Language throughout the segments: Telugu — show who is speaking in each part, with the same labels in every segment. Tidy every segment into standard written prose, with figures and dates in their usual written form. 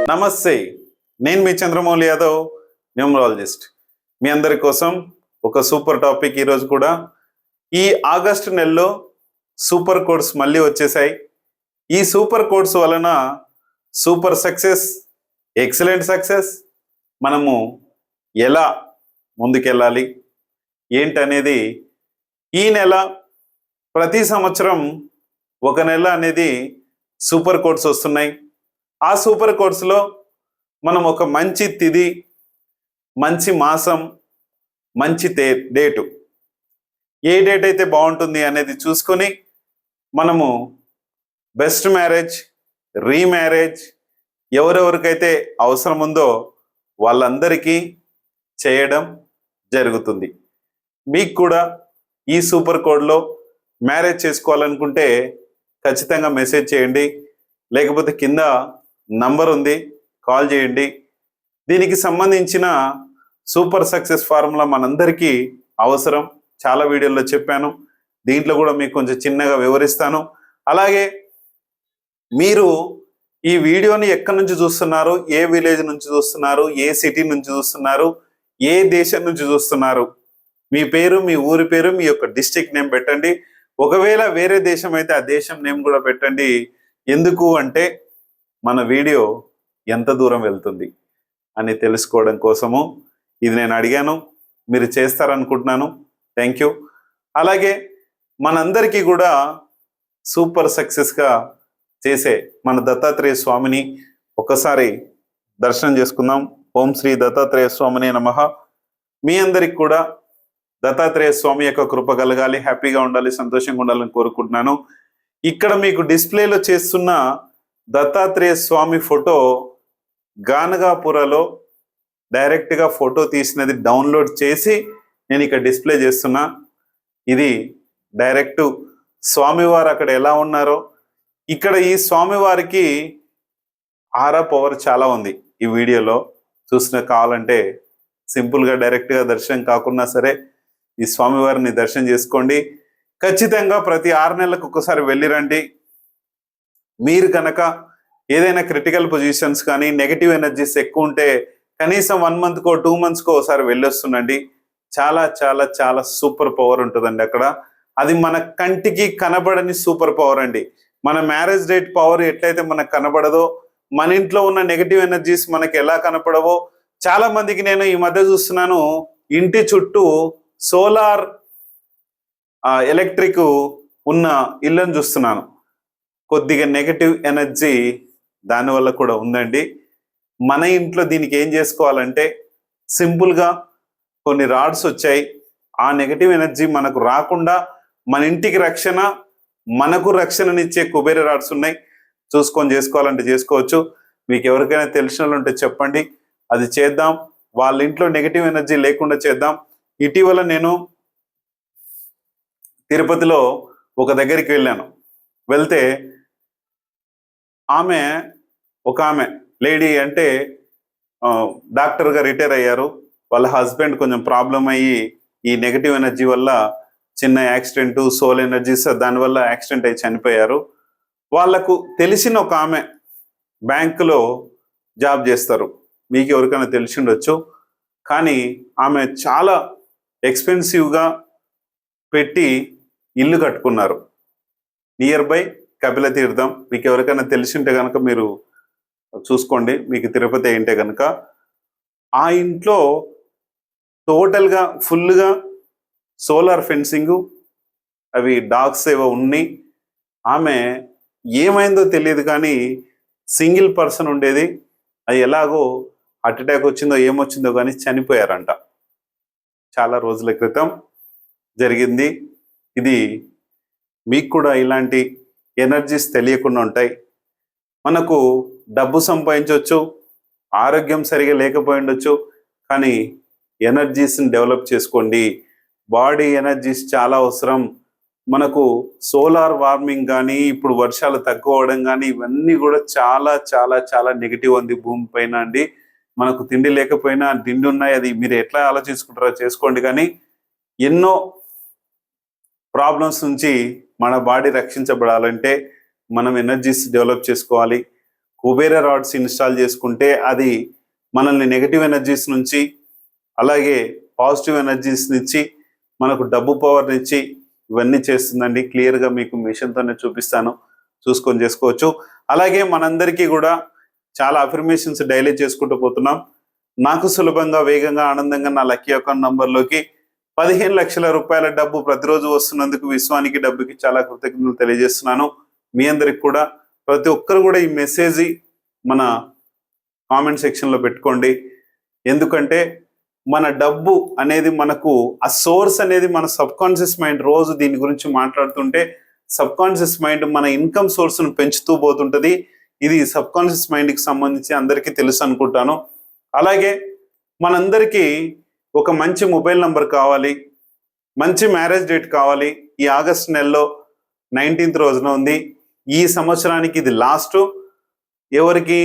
Speaker 1: నమస్తే, నేను మీ చంద్రమౌళి యాదవ్, న్యూమరాలజిస్ట్. మీ అందరి కోసం ఒక సూపర్ టాపిక్ ఈరోజు కూడా. ఈ ఆగస్టు నెలలో సూపర్ కోడ్స్ మళ్ళీ వచ్చేసాయి. ఈ సూపర్ కోడ్స్ వలన సూపర్ సక్సెస్, ఎక్సలెంట్ సక్సెస్, మనము ఎలా ముందుకెళ్ళాలి ఏంటనేది ఈ నెల, ప్రతి సంవత్సరం ఒక నెల అనేది సూపర్ కోడ్స్ వస్తున్నాయి. ఆ సూపర్ కోడ్స్లో మనం ఒక మంచి తిథి, మంచి మాసం, మంచి డేటు, ఏ డేట్ అయితే బాగుంటుంది అనేది చూసుకొని మనము బెస్ట్ మ్యారేజ్, రీమ్యారేజ్, ఎవరెవరికైతే అవసరం ఉందో వాళ్ళందరికీ చేయడం జరుగుతుంది. మీకు కూడా ఈ సూపర్ కోడ్లో మ్యారేజ్ చేసుకోవాలనుకుంటే ఖచ్చితంగా మెసేజ్ చేయండి, లేకపోతే కింద నంబర్ ఉంది, కాల్ చేయండి. దీనికి సంబంధించిన సూపర్ సక్సెస్ ఫార్ములా మనందరికీ అవసరం. చాలా వీడియోల్లో చెప్పాను, దీంట్లో కూడా మీకు కొంచెం చిన్నగా వివరిస్తాను. అలాగే మీరు ఈ వీడియోని ఎక్కడి నుంచి చూస్తున్నారు, ఏ విలేజ్ నుంచి చూస్తున్నారు, ఏ సిటీ నుంచి చూస్తున్నారు, ఏ దేశం నుంచి చూస్తున్నారు, మీ పేరు, మీ ఊరి పేరు, మీ యొక్క డిస్ట్రిక్ట్ నేమ్ పెట్టండి. ఒకవేళ వేరే దేశం అయితే ఆ దేశం నేమ్ కూడా పెట్టండి. ఎందుకు అంటే మన వీడియో ఎంత దూరం వెళ్తుంది అని తెలుసుకోవడం కోసము ఇది నేను అడిగాను. మీరు చేస్తారనుకుంటున్నాను. Thank you. అలాగే మనందరికీ కూడా సూపర్ సక్సెస్గా చేసే మన దత్తాత్రేయ స్వామిని ఒకసారి దర్శనం చేసుకుందాం. ఓం శ్రీ దత్తాత్రేయ స్వామిని నమః. మీ అందరికి కూడా దత్తాత్రేయ స్వామి యొక్క కృప కలగాలి, హ్యాపీగా ఉండాలి, సంతోషంగా ఉండాలని కోరుకుంటున్నాను. ఇక్కడ మీకు డిస్ప్లేలో చేస్తున్న దత్తాత్రేయ స్వామి ఫోటో గానగాపురలో డైరెక్ట్గా ఫోటో తీసినది డౌన్లోడ్ చేసి నేను ఇక్కడ డిస్ప్లే చేస్తున్నా. ఇది డైరెక్ట్ స్వామివారు అక్కడ ఎలా ఉన్నారో, ఇక్కడ ఈ స్వామివారికి ఆరా పవర్ చాలా ఉంది. ఈ వీడియోలో చూసిన కావాలంటే సింపుల్గా డైరెక్ట్గా దర్శనం కాకున్నా సరే ఈ స్వామివారిని దర్శనం చేసుకోండి. ఖచ్చితంగా ప్రతి 6 నెలలకు ఒకసారి వెళ్ళిరండి. మీరు కనుక ఏదైనా క్రిటికల్ పొజిషన్స్ కానీ నెగిటివ్ ఎనర్జీస్ ఎక్కువ ఉంటే కనీసం 1 మంత్కో 2 మంత్స్కో ఒకసారి వెళ్ళొస్తుండండి. చాలా చాలా చాలా సూపర్ పవర్ ఉంటుందండి అక్కడ. అది మన కంటికి కనబడని సూపర్ పవర్ అండి. మన మ్యారేజ్ డేట్ పవర్ ఎట్లయితే మనకు కనబడదో, మన ఇంట్లో ఉన్న నెగిటివ్ ఎనర్జీస్ మనకి ఎలా కనపడవో, చాలా మందికి నేను ఈ మధ్య చూస్తున్నాను, ఇంటి చుట్టూ సోలార్ ఎలక్ట్రిక్ ఉన్న ఇళ్ళని చూస్తున్నాను. కొద్దిగా నెగటివ్ ఎనర్జీ దానివల్ల కూడా ఉందండి. మన ఇంట్లో దీనికి ఏం చేసుకోవాలంటే సింపుల్గా కొన్ని రాడ్స్ వచ్చాయి. ఆ నెగటివ్ ఎనర్జీ మనకు రాకుండా మన ఇంటికి రక్షణ, మనకు రక్షణనిచ్చే కుబేర రాడ్స్ ఉన్నాయి. చూసుకొని చేసుకోవాలంటే చేసుకోవచ్చు. మీకు ఎవరికైనా తెలిసిన వాళ్ళు ఉంటే చెప్పండి, అది చేద్దాం. వాళ్ళ ఇంట్లో నెగటివ్ ఎనర్జీ లేకుండా చేద్దాం. ఇటీవల నేను తిరుపతిలో ఒక దగ్గరికి వెళ్ళాను. వెళ్తే ఒక ఆమె లేడీ, అంటే డాక్టర్గా రిటైర్ అయ్యారు. వాళ్ళ హస్బెండ్ కొంచెం ప్రాబ్లం అయ్యి ఈ నెగటివ్ ఎనర్జీ వల్ల చిన్న యాక్సిడెంట్, సోల్ ఎనర్జీస్, దానివల్ల యాక్సిడెంట్ అయ్యి చనిపోయారు. వాళ్లకు తెలిసిన ఒక ఆమె బ్యాంకులో జాబ్ చేస్తారు. మీకు ఎవరికైనా తెలిసి ఉండొచ్చు. కానీ ఆమె చాలా ఎక్స్పెన్సివ్గా పెట్టి ఇల్లు కట్టుకున్నారు నియర్ బై కపిల తీర్థం. మీకు ఎవరికైనా తెలిసి ఉంటే కనుక మీరు చూసుకోండి, మీకు తిరుపతి ఏంటే కనుక. ఆ ఇంట్లో టోటల్గా ఫుల్గా సోలార్ ఫెన్సింగు, అవి డాగ్స్ ఏవో ఉన్నాయి. ఆమె ఏమైందో తెలియదు కానీ సింగిల్ పర్సన్ ఉండేది. అది ఎలాగో హార్ట్ అటాక్ వచ్చిందో ఏమొచ్చిందో కానీ చనిపోయారంట. చాలా రోజుల క్రితం జరిగింది ఇది. మీకు కూడా ఇలాంటి ఎనర్జీస్ తెలియకుండా ఉంటాయి. మనకు డబ్బు సంపాదించవచ్చు, ఆరోగ్యం సరిగా లేకపోయి ఉండొచ్చు, కానీ ఎనర్జీస్ని డెవలప్ చేసుకోండి. బాడీ ఎనర్జీస్ చాలా అవసరం మనకు. సోలార్ వార్మింగ్ కానీ, ఇప్పుడు వర్షాలు తక్కువ అవడం కానీ, ఇవన్నీ కూడా చాలా చాలా చాలా నెగిటివ్ ఉంది భూమి పైన అండి. మనకు తిండి లేకపోయినా తిండి ఉన్నాయి, అది మీరు ఎట్లా ఆలోచించుకుంటారో చేసుకోండి. కానీ ఎన్నో ప్రాబ్లమ్స్ నుంచి మన బాడీ రక్షించబడాలంటే మనం ఎనర్జీస్ డెవలప్ చేసుకోవాలి. కుబేర రాడ్స్ ఇన్స్టాల్ చేసుకుంటే అది మనల్ని నెగటివ్ ఎనర్జీస్ నుంచి అలాగే పాజిటివ్ ఎనర్జీస్ నుంచి మనకు డబ్బు పవర్ నుంచి ఇవన్నీ చేస్తుందండి. క్లియర్గా మీకు మిషన్తోనే చూపిస్తాను, చూసుకొని చేసుకోవచ్చు. అలాగే మనందరికీ కూడా చాలా అఫర్మేషన్స్ డైలీ చేసుకుంటూ పోతున్నాం. నాకు సులభంగా, వేగంగా, ఆనందంగా నా లక్కీ అకౌంట్ నంబర్లోకి 15 లక్షల రూపాయల డబ్బు ప్రతిరోజు వస్తున్నందుకు విశ్వానికి, డబ్బుకి చాలా కృతజ్ఞతలు తెలియజేస్తున్నాను. మీ అందరికి కూడా ప్రతి ఒక్కరు కూడా ఈ మెసేజ్ మన కామెంట్ సెక్షన్లో పెట్టుకోండి. ఎందుకంటే మన డబ్బు అనేది మనకు ఆ సోర్స్ అనేది మన సబ్ కాన్షియస్ మైండ్ రోజు దీని గురించి మాట్లాడుతుంటే సబ్ కాన్షియస్ మైండ్ మన ఇన్కమ్ సోర్స్ను పెంచుతూ పోతుంటుంది. ఇది సబ్ కాన్షియస్ మైండ్కి సంబంధించి అందరికీ తెలుసు అనుకుంటాను. అలాగే మనందరికీ ఒక మంచి మొబైల్ నంబర్ కావాలి, మంచి మ్యారేజ్ డేట్ కావాలి. ఈ ఆగస్ట్ నెలలో 19th రోజున ఉంది. ఈ సంవత్సరానికి ఇది లాస్ట్. ఎవరికి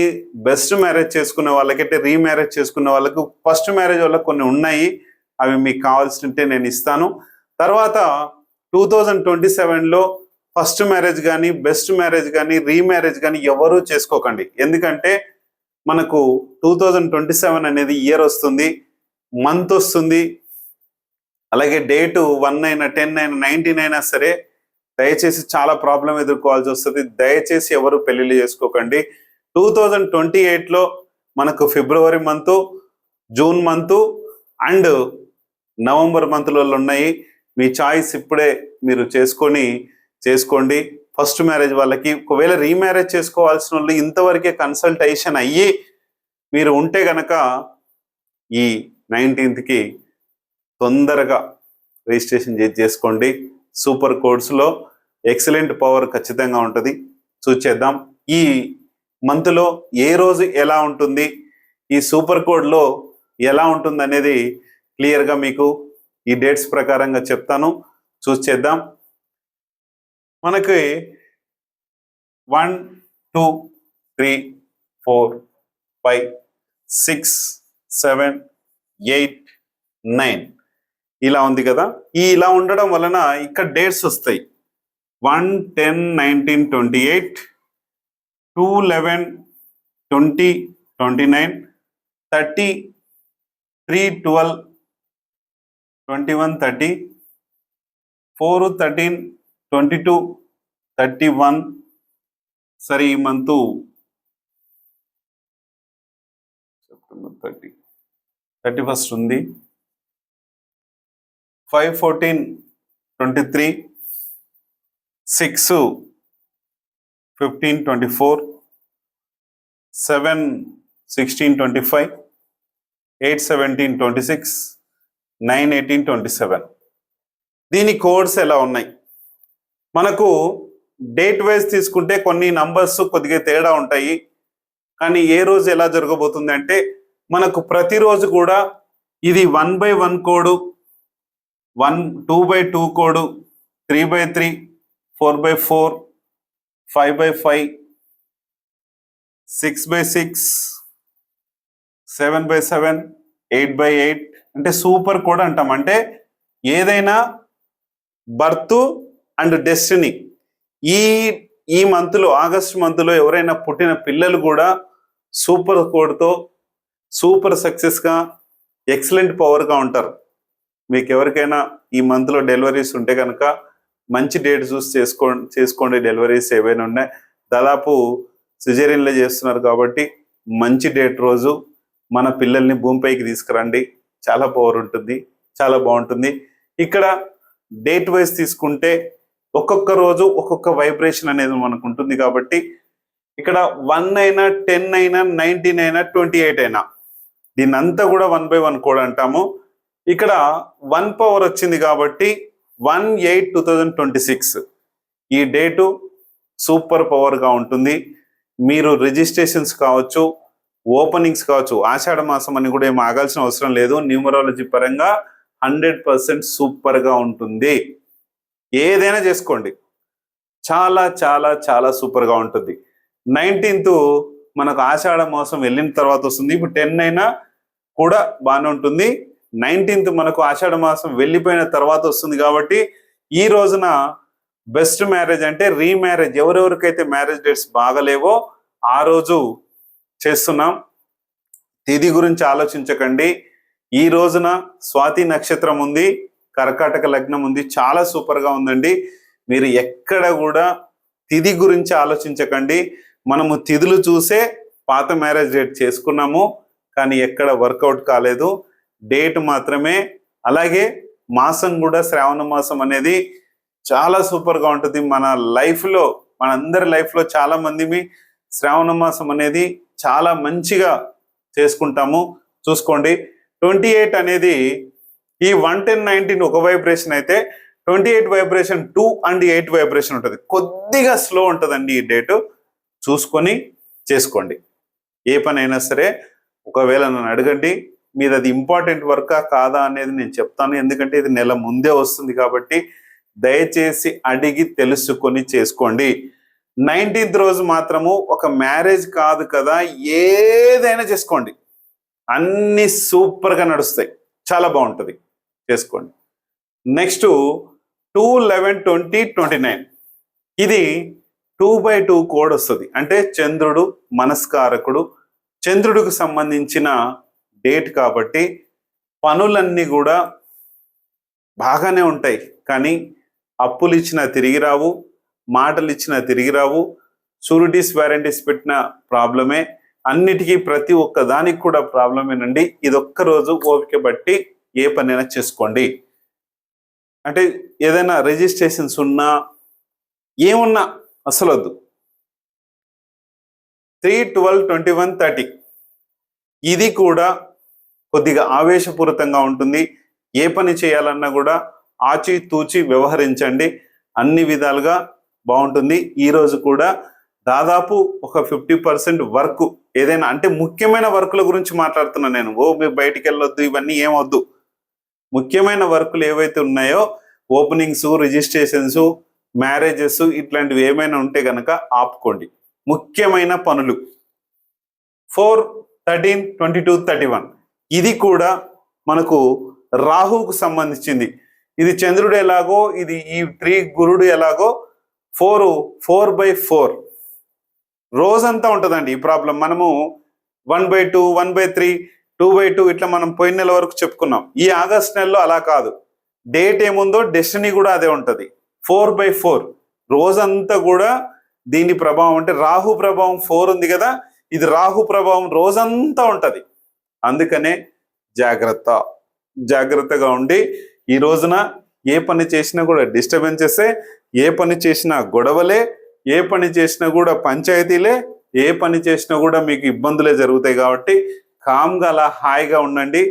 Speaker 1: బెస్ట్ మ్యారేజ్ చేసుకున్న వాళ్ళకంటే రీమ్యారేజ్ చేసుకున్న వాళ్ళకు ఫస్ట్ మ్యారేజ్ వాళ్ళకి కొన్ని ఉన్నాయి, అవి మీకు కావాల్సింటే నేను ఇస్తాను. తర్వాత 2027లో ఫస్ట్ మ్యారేజ్ కానీ, బెస్ట్ మ్యారేజ్ కానీ, రీమ్యారేజ్ కానీ ఎవరూ చేసుకోకండి. ఎందుకంటే మనకు 2027 అనేది ఇయర్ వస్తుంది, మంత్ వస్తుంది, అలాగే డేటు 1 అయినా 10 అయినా 19 అయినా సరే దయచేసి చాలా ప్రాబ్లం ఎదుర్కోవాల్సి వస్తుంది. దయచేసి ఎవరు పెళ్లిళ్ళు చేసుకోకండి. 2028లో మనకు ఫిబ్రవరి month, June month and November మంత్లలో ఉన్నాయి. మీ చాయిస్ ఇప్పుడే మీరు చేసుకోండి. ఫస్ట్ మ్యారేజ్ వాళ్ళకి, ఒకవేళ రీమ్యారేజ్ చేసుకోవాల్సిన వాళ్ళు ఇంతవరకే కన్సల్టేషన్ అయ్యి మీరు ఉంటే గనక ఈ 19th తొందరగా రిజిస్ట్రేషన్ చేసుకోండి. సూపర్ కోడ్స్లో ఎక్సలెంట్ పవర్ ఖచ్చితంగా ఉంటుంది. చూసేద్దాం ఈ మంత్లో ఏ రోజు ఎలా ఉంటుంది, ఈ సూపర్ కోడ్లో ఎలా ఉంటుంది అనేది క్లియర్గా మీకు ఈ డేట్స్ ప్రకారంగా చెప్తాను. చూసేద్దాం. మనకి 1 2 3 4 5 6 7 8 9 ఇలా ఉంది కదా. ఇలా ఉండడం వలన ఇక్కడ డేట్స్ వస్తాయి. 1 10 19 28, 2 11 20 29, 30 3 12 21 30, 4 13 22 31. సరే ఈ మంత్ సెప్టెంబర్ 31st ఉంది. 5 14 23, 6 15 24, 7 16 25, 8 17 26, 9 18 27. దీని కోడ్స్ ఎలా ఉన్నాయి? మనకు డేట్ వైజ్ తీసుకుంటే కొన్ని నంబర్స్ కొద్దిగా తేడా ఉంటాయి. కానీ ఏ రోజు ఎలా జరగబోతుంది అంటే మనకు ప్రతిరోజు కూడా ఇది 1/1 కోడు, 2/2 కోడు, 3/3, 4/4, 5/5, 6/6, 7/7, 8/8 అంటే సూపర్ కోడ్ అంటాం. అంటే ఏదైనా బర్త్ అండ్ డెస్టినీ ఈ మంత్లో, ఆగస్ట్ మంత్లో ఎవరైనా పుట్టిన పిల్లలు కూడా సూపర్ కోడ్తో సూపర్ సక్సెస్గా ఎక్సలెంట్ పవర్గా ఉంటారు. మీకు ఎవరికైనా ఈ మంత్లో డెలివరీస్ ఉంటే కనుక మంచి డేట్ చూసి చేసుకోండి. డెలివరీస్ ఏవైనా ఉన్నాయి, దాదాపు సిజేరియన్లో చేస్తున్నారు కాబట్టి మంచి డేట్ రోజు మన పిల్లల్ని భూమిపైకి తీసుకురండి. చాలా పవర్ ఉంటుంది, చాలా బాగుంటుంది. ఇక్కడ డేట్ వైజ్ తీసుకుంటే ఒక్కొక్క రోజు ఒక్కొక్క వైబ్రేషన్ అనేది మనకు ఉంటుంది కాబట్టి ఇక్కడ 1 అయినా 10 అయినా 19 అయినా 28 అయినా దీన్ని అంతా కూడా 1/1 కోడ్ అంటాము. ఇక్కడ 1 పవర్ వచ్చింది కాబట్టి 1/8/2026 ఈ డేటు సూపర్ పవర్గా ఉంటుంది. మీరు రిజిస్ట్రేషన్స్ కావచ్చు, ఓపెనింగ్స్ కావచ్చు, ఆషాఢ మాసం అని కూడా ఏం ఆగాల్సిన అవసరం లేదు. న్యూమరాలజీ పరంగా 100% సూపర్గా ఉంటుంది. ఏదైనా చేసుకోండి, చాలా చాలా చాలా సూపర్గా ఉంటుంది. 19th మనకు ఆషాఢ మాసం వెళ్ళిన తర్వాత వస్తుంది. ఇప్పుడు 10 అయినా కూడా బాగానే ఉంటుంది. 19th మనకు ఆషాఢ మాసం వెళ్ళిపోయిన తర్వాత వస్తుంది కాబట్టి ఈ రోజున బెస్ట్ మ్యారేజ్ అంటే రీమ్యారేజ్, ఎవరెవరికైతే మ్యారేజ్ డేట్స్ బాగలేవో ఆ రోజు చేస్తున్నాం. తిథి గురించి ఆలోచించకండి. ఈ రోజున స్వాతి నక్షత్రం ఉంది, కర్కాటక లగ్నం ఉంది, చాలా సూపర్గా ఉందండి. మీరు ఎక్కడ కూడా తిథి గురించి ఆలోచించకండి. మనము తిథులు చూసే పాత మ్యారేజ్ డేట్ చేసుకున్నాము, కానీ ఎక్కడ వర్కౌట్ కాలేదు. డేట్ మాత్రమే. అలాగే మాసం కూడా శ్రావణ మాసం అనేది చాలా సూపర్గా ఉంటుంది. మన లైఫ్లో, మనందరి లైఫ్లో చాలా మంది శ్రావణ మాసం అనేది చాలా మంచిగా చేసుకుంటాము. చూసుకోండి, 28 అనేది ఈ 110, 19 ఒక వైబ్రేషన్ అయితే 28 వైబ్రేషన్ 2 and 8 వైబ్రేషన్ ఉంటుంది. కొద్దిగా స్లో ఉంటుందండి ఈ డేటు. చూసుకొని చేసుకోండి. ఏ పని అయినా సరే ఒకవేళ నన్ను అడగండి, మీది అది ఇంపార్టెంట్ వర్కా కాదా అనేది నేను చెప్తాను. ఎందుకంటే ఇది నెల ముందే వస్తుంది కాబట్టి దయచేసి అడిగి తెలుసుకొని చేసుకోండి. 19th రోజు మాత్రము ఒక మ్యారేజ్ కాదు కదా, ఏదైనా చేసుకోండి, అన్ని సూపర్గా నడుస్తాయి, చాలా బాగుంటుంది, చేసుకోండి. నెక్స్ట్ 2, 11, 20, 29 ఇది 2/2 కోడ్ వస్తుంది. అంటే చంద్రుడు మనస్కారకుడు, చంద్రుడికి సంబంధించిన డేట్ కాబట్టి పనులన్నీ కూడా బాగానే ఉంటాయి. కానీ అప్పులు ఇచ్చినా తిరిగి రావు, మాటలు ఇచ్చినా తిరిగి రావు, షూరిటీస్ వారంటీస్ పెట్టిన ప్రాబ్లమే, అన్నిటికీ ప్రతి ఒక్క దానికి కూడా ప్రాబ్లమేనండి. ఇది ఒక్కరోజు ఓపిక బట్టి ఏ పనైనా చేసుకోండి. అంటే ఏదైనా రిజిస్ట్రేషన్స్ ఉన్నా ఏమున్నా అసలు వద్దు. 3, 12, 21, 30 ఇది కూడా కొద్దిగా ఆవేశపూరితంగా ఉంటుంది. ఏ పని చేయాలన్నా కూడా ఆచితూచి వ్యవహరించండి, అన్ని విధాలుగా బాగుంటుంది. ఈరోజు కూడా దాదాపు ఒక 50% వర్క్, ఏదైనా అంటే ముఖ్యమైన వర్కుల గురించి మాట్లాడుతున్నాను నేను. మీరు బయటికి వెళ్ళొద్దు, ఇవన్నీ ఏమొద్దు. ముఖ్యమైన వర్కులు ఏవైతే ఉన్నాయో, ఓపెనింగ్స్, రిజిస్ట్రేషన్స్, మ్యారేజెస్, ఇట్లాంటివి ఏమైనా ఉంటే కనుక ఆపుకోండి. ముఖ్యమైన పనులు 4, 13, 22, 31 ఇది కూడా మనకు రాహువుకు సంబంధించింది. ఇది చంద్రుడు ఎలాగో, ఇది ఈ 3 గురుడు ఎలాగో, 4/4 రోజంతా ఉంటుందండి ఈ ప్రాబ్లం. మనము 1/2, 1/3, 2/2 ఇట్లా మనం పోయిన నెల వరకు చెప్పుకున్నాం. ఈ ఆగస్ట్ నెలలో అలా కాదు. డేట్ ఏముందో డెస్టినీ కూడా అదే ఉంటుంది. 4/4 రోజంతా కూడా దీని ప్రభావం, అంటే రాహు ప్రభావం 4 ఉంది కదా, ఇది రాహు ప్రభావం రోజంతా ఉంటది. అందుకనే జాగ్రత్తగా ఉండి ఈ రోజున ఏ పని చేసినా కూడా డిస్టర్బెన్సెసే, ఏ పని చేసినా గొడవలే, ఏ పని చేసినా కూడా పంచాయతీలే, ఏ పని చేసినా కూడా మీకు ఇబ్బందులే జరుగుతాయి. కాబట్టి కామ్గా అలా హాయిగా ఉండండి.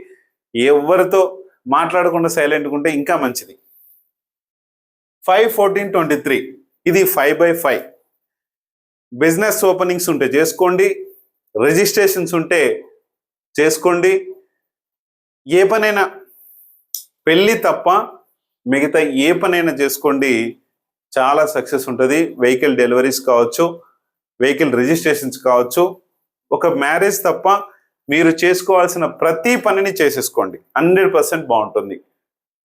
Speaker 1: ఎవరితో మాట్లాడకుండా సైలెంట్గా ఉంటే ఇంకా మంచిది. 5, 14, 23 ఇది 5/5 బిజినెస్ ఓపెనింగ్స్ ఉంటే చేసుకోండి, రిజిస్ట్రేషన్స్ ఉంటే చేసుకోండి. ఏ పనైనా, పెళ్ళి తప్ప మిగతా ఏ పనైనా చేసుకోండి, చాలా సక్సెస్ ఉంటుంది. వెహికల్ డెలివరీస్ కావచ్చు, వెహికల్ రిజిస్ట్రేషన్స్ కావచ్చు. ఒక మ్యారేజ్ తప్ప మీరు చేసుకోవాల్సిన ప్రతి పనిని చేసేసుకోండి, 100% బాగుంటుంది.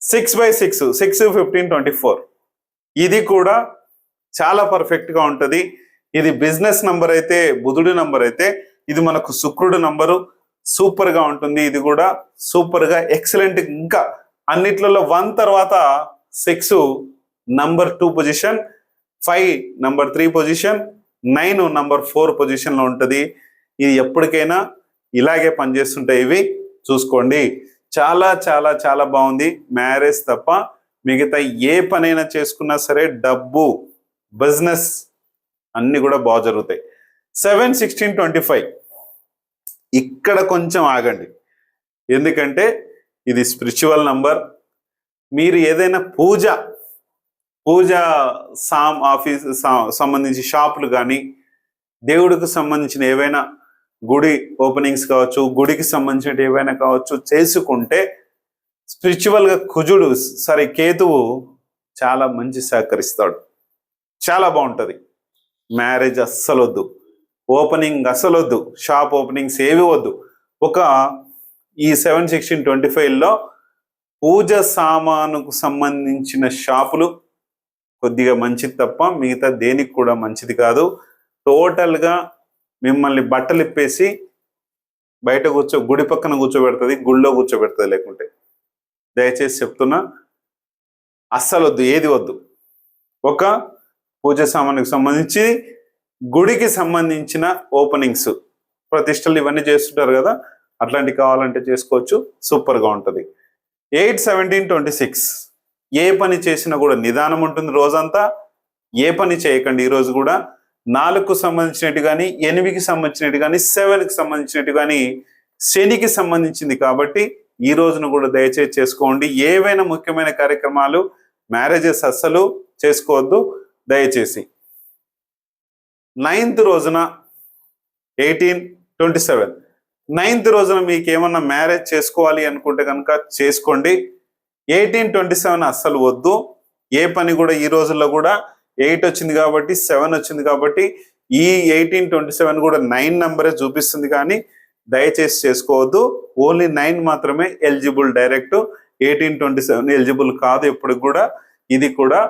Speaker 1: 6/6 6, 15, 24 ఇది కూడా చాలా పర్ఫెక్ట్గా ఉంటుంది. ఇది బిజినెస్ నంబర్ అయితే, బుధుడి నంబర్ అయితే, ఇది మనకు శుక్రుడు నంబరు, సూపర్గా ఉంటుంది. ఇది కూడా సూపర్గా ఎక్సలెంట్. ఇంకా అన్నిట్లలో 1 తర్వాత 6 number 2 position, 5 number 3 position, 9 number 4 పొజిషన్లో ఉంటుంది. ఇది ఎప్పటికైనా ఇలాగే పనిచేస్తుంటాయి. ఇవి చూసుకోండి, చాలా చాలా చాలా బాగుంది. మ్యారేజ్ తప్ప మిగతా ఏ పనైనా చేసుకున్నా సరే, డబ్బు, బిజినెస్ అన్ని కూడా బాగా జరుగుతాయి. 7, 16, 25 ఇక్కడ కొంచెం ఆగండి, ఎందుకంటే ఇది స్పిరిచువల్ నంబర్. మీరు ఏదైనా పూజ ఆఫీస్ సంబంధించి షాపులు కానీ, దేవుడికి సంబంధించిన ఏవైనా గుడి ఓపెనింగ్స్ కావచ్చు, గుడికి సంబంధించిన ఏవైనా కావచ్చు చేసుకుంటే స్పిరిచువల్గా కేతువు చాలా మంచి సహకరిస్తాడు, చాలా బాగుంటుంది. మ్యారేజ్ అస్సలు వద్దు, ఓపెనింగ్ అస్సలు వద్దు, షాప్ ఓపెనింగ్స్ ఏవి వద్దు. ఈ 7, 16, 25లో పూజ సామానుకు సంబంధించిన షాపులు కొద్దిగా మంచిది తప్ప మిగతా దేనికి కూడా మంచిది కాదు. టోటల్గా మిమ్మల్ని బట్టలు ఇప్పేసి బయట గుడి పక్కన కూర్చోబెడుతుంది, గుళ్ళో కూర్చోబెడుతుంది. లేకుంటే దయచేసి చెప్తున్నా, అస్సలు వద్దు, ఏది వద్దు. ఒక పూజ సామాన్కి సంబంధించి గుడికి సంబంధించిన ఓపెనింగ్స్, ప్రతిష్టలు ఇవన్నీ చేస్తుంటారు కదా, అట్లాంటివి కావాలంటే చేసుకోవచ్చు, సూపర్గా ఉంటుంది. 8/17/26 ఏ పని చేసినా కూడా నిదానం ఉంటుంది రోజంతా. ఏ పని చేయకండి ఈరోజు కూడా. 4కు సంబంధించినట్టు కానీ, 8కి సంబంధించినట్టు కానీ, 7కి సంబంధించినట్టు కానీ, శనికి సంబంధించింది కాబట్టి ఈ రోజును కూడా దయచేసి చేసుకోండి. ఏవైనా ముఖ్యమైన కార్యక్రమాలు, మ్యారేజెస్ అస్సలు చేసుకోవద్దు దయచేసి. 9th రోజున 18/27 9th రోజున మీకు ఏమన్నా మ్యారేజ్ చేసుకోవాలి అనుకుంటే కనుక చేసుకోండి. 18/27 అస్సలు వద్దు. ఏ పని కూడా ఈ రోజుల్లో కూడా 8 వచ్చింది కాబట్టి, 7 వచ్చింది కాబట్టి, ఈ 18/27 కూడా 9 నెంబరే చూపిస్తుంది, కానీ దయచేసి చేసుకోవద్దు. ఓన్లీ 9 మాత్రమే ఎలిజిబుల్ డైరెక్ట్. 18/27 ఎలిజిబుల్ కాదు ఎప్పుడు కూడా. ఇది కూడా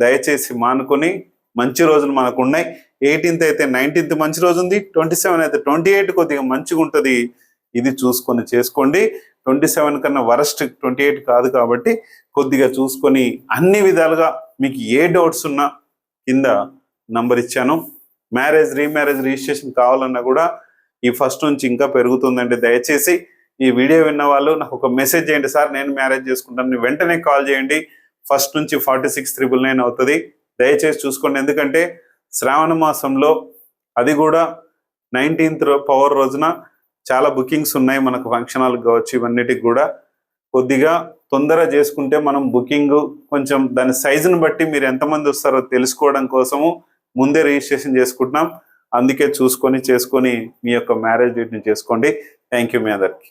Speaker 1: దయచేసి మానుకొని, మంచి రోజులు మనకు ఉన్నాయి. 18th అయితే 19th మంచి రోజు ఉంది, 27 అయితే 28 కొద్దిగా మంచిగా ఉంటుంది. ఇది చూసుకొని చేసుకోండి. 27 కన్నా వరస్ట్ 28 కాదు కాబట్టి కొద్దిగా చూసుకొని అన్ని విధాలుగా మీకు ఏ డౌట్స్ ఉన్నా కింద నంబర్ ఇచ్చాను. మ్యారేజ్, రీమ్యారేజ్, రిజిస్ట్రేషన్ కావాలన్నా కూడా ఈ ఫస్ట్ నుంచి ఇంకా పెరుగుతుందంటే దయచేసి ఈ వీడియో విన్న వాళ్ళు నాకు ఒక మెసేజ్ చేయండి, సార్ నేను మ్యారేజ్ చేసుకుంటాను, వెంటనే కాల్ చేయండి. ఫస్ట్ నుంచి 46,999 అవుతుంది. దయచేసి చూసుకోండి. ఎందుకంటే శ్రావణ మాసంలో, అది కూడా 19th పవర్ రోజున చాలా బుకింగ్స్ ఉన్నాయి మనకు, ఫంక్షన్ హాల్ కావచ్చు, ఇవన్నిటికి కూడా కొద్దిగా తొందర చేసుకుంటే మనం బుకింగ్ కొంచెం దాని సైజుని బట్టి మీరు ఎంతమంది వస్తారో తెలుసుకోవడం కోసము ముందే రిజిస్ట్రేషన్ చేసుకుంటున్నాం. అందుకే చూసుకొని చేసుకొని మీ యొక్క మ్యారేజ్ డేట్ని చేసుకోండి. థ్యాంక్ యూ మీ అందరికి.